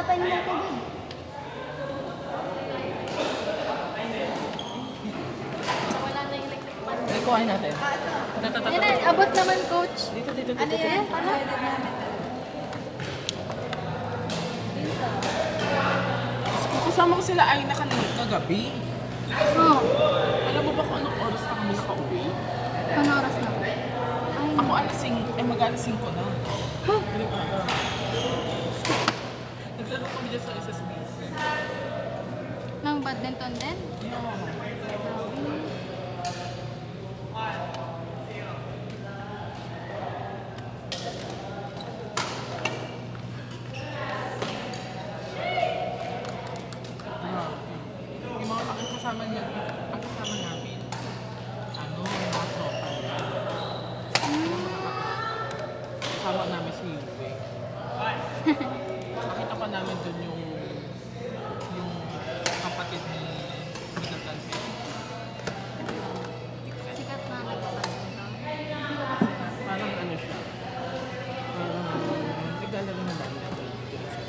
pa inom ng tubig. Wala na yung electric fan. Ikuhain natin. Yan na, abot naman, coach. Dito. Ano yan? Ano? Kasama ko sila ay kagabi. Oo. Alam mo ba kung anong oras na kami nakauwi? Anong oras na? Ay, Ako mag-alasing ko na. huh? Naglaro kami dyan sa SSBC. Nang badminton din? Yung mga kasama niya, ang kasama namin, mga tropa niya. Kasama namin si Yue. Nakita pa namin dun yung kapatid ni Miguel Tansel. Sikat na nagbabadminton. Parang ano siya. Naglalaro na ba nila?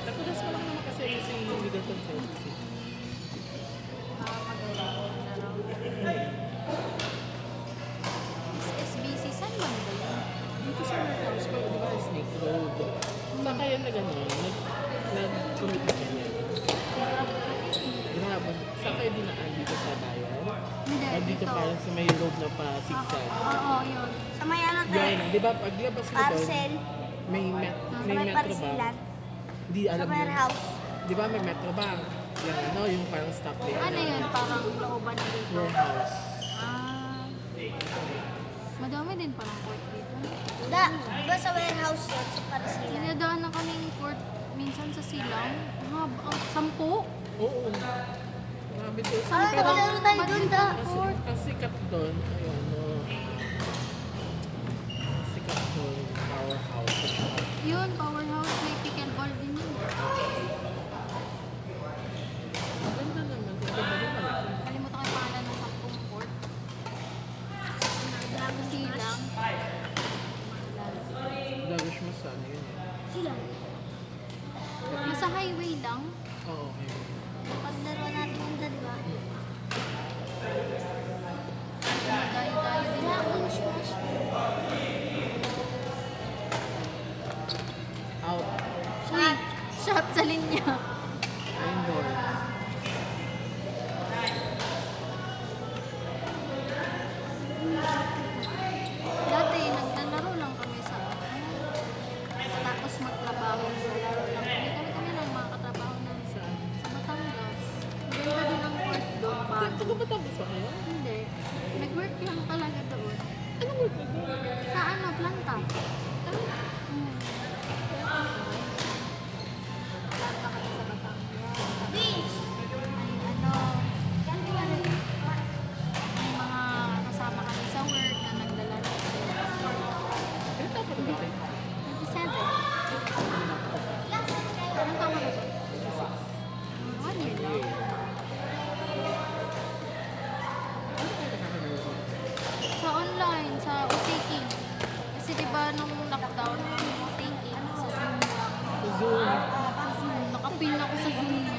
Nakulas ko lang naman kasi si Miguel Tansel. Nakakagaling na raw. SBC, saan ba ba yun? Dito sa warehouse pa, di ba, Snake Road. Saan kaya na gano'n? Nag-commit na ganyan. Grabe. Saan kayo dinaan dito sa bayan? Hindi, O dito parang sa may road na pa zigzag. Oo, yun. Sa may ano to Yan, di ba, paglabas ko doon, parcel. may Sa may metro ba? parsilan. Di Sa alam mo. warehouse. Di ba may metro ba? Yung parang stop there. Ano yun? Parang looban na dito. Warehouse. Ah. Madami din parang court dito. Diba sa warehouse yun, sa parsilan? Sinadaan na kaming court minsan sa silang. Ang 10. Oo. Grabe doon. Ay, nakalaro tayo dun da. Court. Ang sikat doon, ayun, sikat doon, powerhouse. Yun, powerhouse. May pickleball din yun. Maganda naman, ganda din malaki. Kalimutan ko yung pangalan ng 10 court. Silang. Lavish mo sana yun eh. Sila. Nasa highway lang. Oo, okay. Paglaro natin yun da, diba? Dayo-dayo din Wala ako. akong smash. Out. Uy, shot sa linya. Indoor. Dati, naglalaro lang kami sa tapos magtrabaho. Naglalaro lang kami. Kami lang mga katrabaho na Saan? sa Batangas. Maganda din ang work doon. Bago. Taga Batangas ba kayo? Hindi. Nag-work lang talaga doon. Anong work mo doon? Sa ano, planta. Planta kami sa Batangas. Beans! May ano, may mga kasama kami sa work na naglalaro. Ilan taon ka na ba tayo? 27. Anong tama na ba? 1 year lang. Ano kayo nakakalayo? Sa online, sa Utaking. Kasi diba nung lockdown, Utaking, sa Zoom lang. Sa Zoom. Sa Zoom, nakapin ako sa Zoom niya.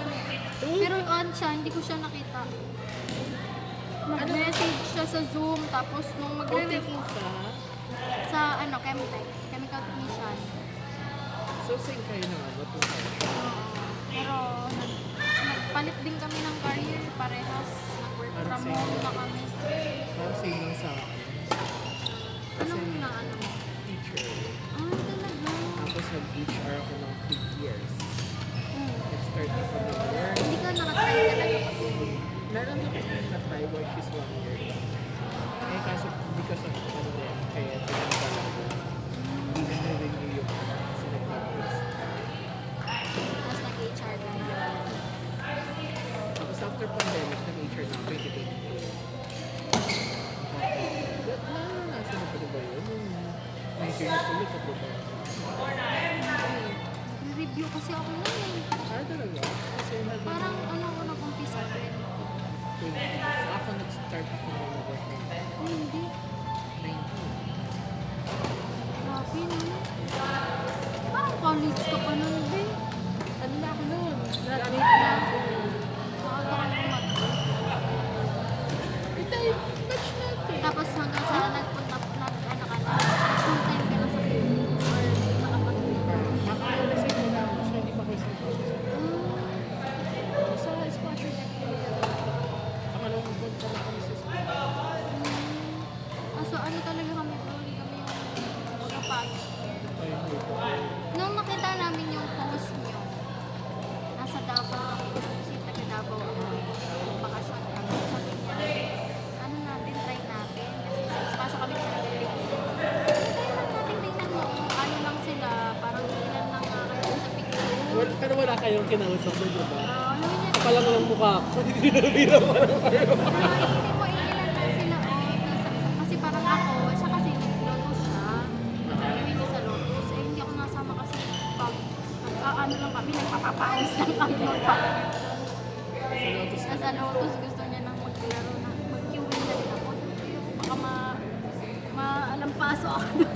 Pero on siya, hindi ko siya nakita. Nag-message siya sa Zoom, tapos nung magre-review Taking sa ano, Chemtech, chemical technician. So, same kayo naman, matutunan. Pero nagpalit din kami ng career, parehas. Nag-work from home na kami. Parang same lang sa akin. Anong na ano mo? Teacher. Ah, talaga. Tapos nag-HR ako ng 3 years. Nag-start ako ng work. Hindi ka nakatry talaga kasi. Meron ako na-try work is 1 year. Eh, kaso because of ano na yan, kaya tinanggal ako. Hindi na renew yung kasi nag-practice. Tapos nag-HR ka na. Tapos after pandemic, nag-HR na 2020. Nasa na ba yun? May experience ulit ako ba? Review kasi ako nun eh. Ah, talaga? Kasi Parang ano ako nag-umpisa. ako nag-start ako ng work ng Oh, hindi. 19. Grabe no. Parang college ka pa nun, be. Ano na ako nun? wala kayong kinausap doon, di ba? Alam niya, Kapala mo ng mukha ko. Biro mo lang kayo. hindi mo iilan lang sila kasi parang ako, siya kasi Lotus siya. Hindi sa Lotus. Eh, hindi ako nasama kasi pag ano lang kami, nagpapapawis lang kami magpa. Sa Lotus na. Sa Lotus gusto niya nang maglaro na mag-queuing na din ako. Baka maalampaso ako doon.